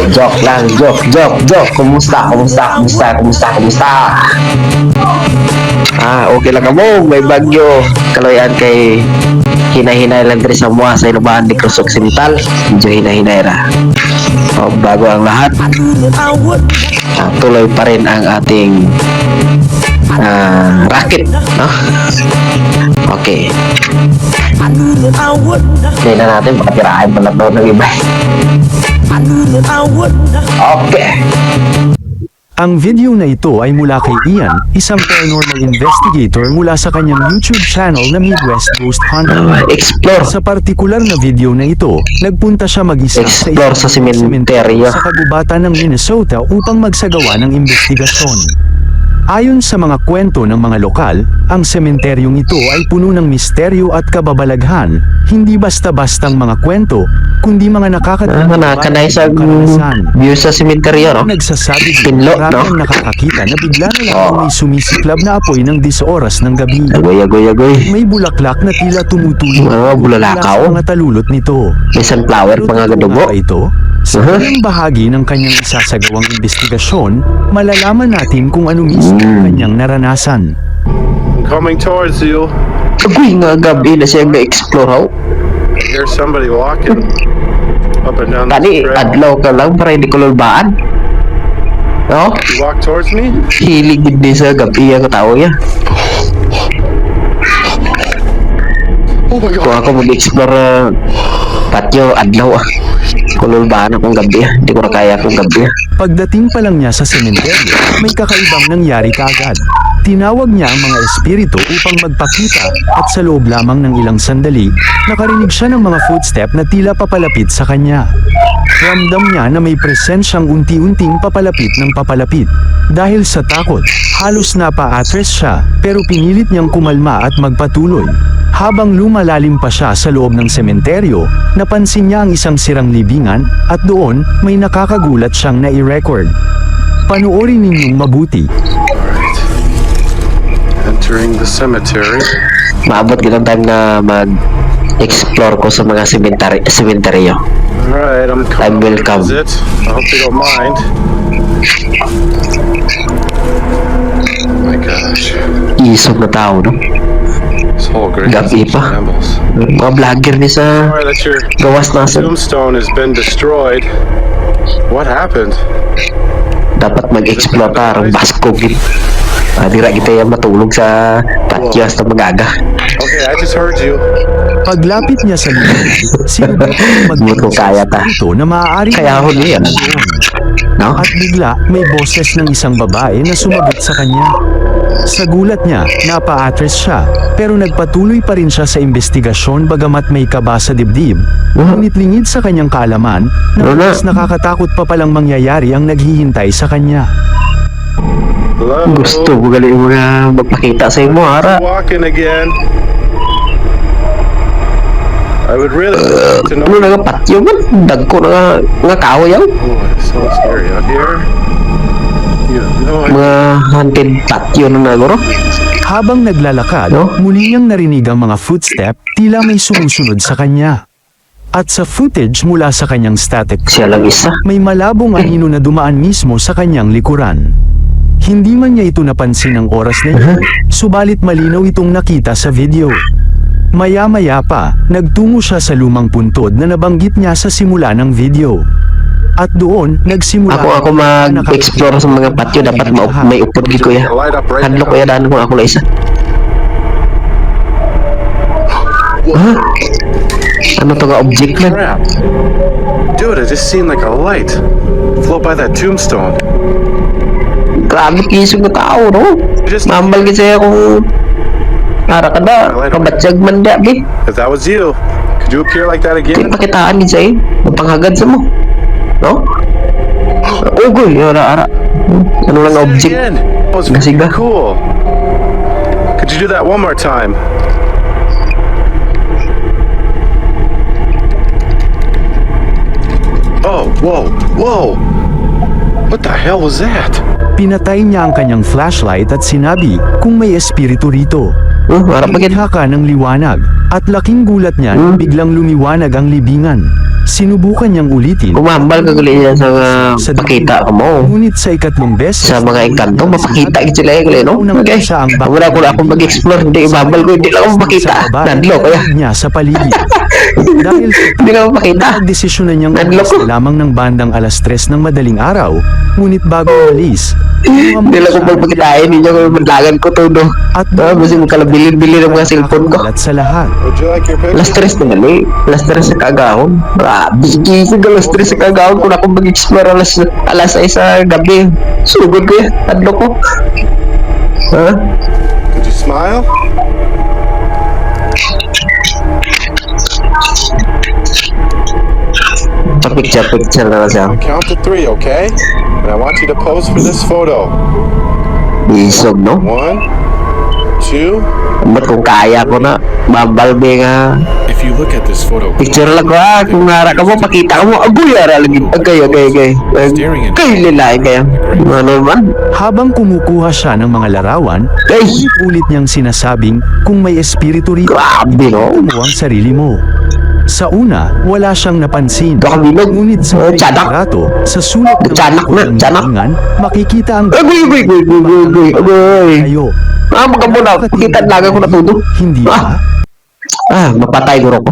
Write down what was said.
joke lang, joke. Kumusta? Okay lang ka mo, may bagyo. Kaloyan kay hinahinay lang diri sa mga sa inubahan di Cruz Occidental. Medyo hinahinay ra. Bago ang lahat, tuloy pa rin ang ating racket, no? Okay. Tingnan natin, baka tirahin pa na ito ng iba. Okay. Ang video na ito ay mula kay Ian, isang paranormal investigator mula sa kanyang YouTube channel na Midwest Ghost Hunter. Explore. Sa partikular na video na ito, nagpunta siya mag-isa Explore sa sementeryo sa kagubatan ng Minnesota upang magsagawa ng investigasyon. Ayon sa mga kwento ng mga lokal, ang sementeryong ito ay puno ng misteryo at kababalaghan, hindi basta-bastang mga kwento, kundi mga nakakanay sa view sa sementeryo, no? Nagsasabi Pinlo, no? Maraming nakakakita na bigla na lang may sumisiklab na apoy ng 10 oras ng gabi. Agoy. May bulaklak na tila tumutulo Bulalakaw. sa mga talulot nito. May sunflower, mga gadugo. Ito, sa kanyang bahagi ng kanyang isasagawang investigasyon, malalaman natin kung ano mismo ang kanyang naranasan. I'm coming towards you. Agoy nga gabi na siya na-explore ho. There's somebody walking up and down Kani, this trail. adlaw ka lang para hindi ko lulbaan. No? You walk towards me? Hilig din sa gabi ang tao niya. Oh my Kung god. ako mag-explore patio, adlaw kululbaan akong gabi. Hindi ko na kaya akong gabi. Pagdating pa lang niya sa sementeryo, may kakaibang nangyari kaagad. Tinawag niya ang mga espiritu upang magpakita at sa loob lamang ng ilang sandali, nakarinig siya ng mga footstep na tila papalapit sa kanya. Ramdam niya na may presensyang unti-unting papalapit ng papalapit. Dahil sa takot, halos napa-atras siya pero pinilit niyang kumalma at magpatuloy. Habang lumalalim pa siya sa loob ng sementeryo, napansin niya ang isang sirang libingan at doon may nakakagulat siyang nai-record. Panoorin ninyong mabuti. Entering the cemetery. Maabot ganang time na mag-explore ko sa mga sementeryo. Alright, I'm I will coming to come. visit. I hope you don't mind. Oh my gosh. Isog na tao, no? This whole grave Gabi is in pa. shambles. Mga vlogger ni sa Sorry that your gawas na sa... tombstone has been destroyed. What happened? Dapat mag-explore ka, arang baskogin. Dira kita yung matulog sa patio hasta magaga. Okay, I just heard you. Paglapit niya sa libingan, sinubukan Hindi ko kaya ta. ito na maaari Kaya ako niya. No? at bigla may boses ng isang babae na sumagot sa kanya. Sa gulat niya, napa-atras siya, pero nagpatuloy pa rin siya sa investigasyon bagamat may kaba sa dibdib. Ngunit lingid sa kanyang kaalaman, na mas nakakatakot pa palang mangyayari ang naghihintay sa kanya. Hello? Gusto ko galing mga magpakita sa imo, Ara. Walking again. I would really like to know. Ano na nga patio man? Dagko na nga kahoy yaw. Oh, it's so scary out here. You have no idea. Mga haunted patio na naguro. Habang naglalakad, No? muli niyang narinig ang mga footstep, tila may sumusunod sa kanya. At sa footage mula sa kanyang static, Siya lang isa. may malabong anino na dumaan mismo sa kanyang likuran. Hindi man niya ito napansin ng oras na ito, subalit malinaw itong nakita sa video. Maya-maya pa, nagtungo siya sa lumang puntod na nabanggit niya sa simula ng video. At doon, nagsimula... Ako mag-explore sa mga patio, dapat may upod gid ko ya. Light up right Hadlo ko ya daan ko ako la isa. Ha? Ano to nga object lang? Crap. Dude, I just seen like a light float by that tombstone. Grabe kisog na tao, no? Mambal gid saya kung ara ka da, kabatsag man da, bi. If that was you, could you appear like that Kaya again? pakitaan gid saya, mapanghagad sa mo. No? Ugoy, ara. Ano lang Say it object? again. That was Gasiga. cool. Could you do that one more time? Oh, whoa. What the hell was that? Pinatay niya ang kanyang flashlight at sinabi kung may espiritu rito. Ara pa gid. Lumikha ka ng liwanag, at laking gulat niya nang biglang lumiwanag ang libingan. Sinubukan niyang ulitin. Umambal ka gali yan sa pakita ka mo. Ngunit sa ikatlong beses, Sa mga engkanto, mapakita ka sila gali, no? Okay. Wala ko na akong mag-explore, hindi umambal ko, hindi lang ako makita. Nadlo, kaya. niya sa paligid. Dahil Hindi lang ako makita. nagdesisyonan niyang Nadlo umalis ko. na lamang ng bandang 3:00 ng madaling araw, ngunit bago umalis, Hindi lang ako magpakitain, hindi niya ko madlagan ko to, no? at Basta mo kalabilin-bilin ng mga cellphone ko. nakakagulat sa lahat. Would you like your Alas picture? 3 na gali. Alas 3 sa kagahon. Gising alas 3 sa kagahon kung ako mag-explore alas 6 sa gabi. Sugod ko yan. Tadlo ko. Ha? Could you smile? Pa-picture na lang siya. I'll count to 3, okay? And I want you to pose for this photo. Isog, no? 1, 2. Ba't kung kaya ko na, mabalbe nga. If you look at this photo, Picture lang ko ha. Kung nara ka mo, pakita ka mo. Agoy, ara lagi. Agay. Kay lilain kaya. Ano naman? Habang kumukuha siya ng mga larawan, Ay, ulit niyang sinasabing kung may espiritu rito, grabe, no? ito mo ang sarili mo. Sa una, wala siyang napansin. Kakabinog. Ngunit sa Tiyanak. litrato, sa sulat ng Tiyanak na, ng tiyanak. hiningan, makikita ang Agoy. kayo. Ah, magkabuna. Pakita lang ako na tudo. Hindi ba? Mapatay guro ko.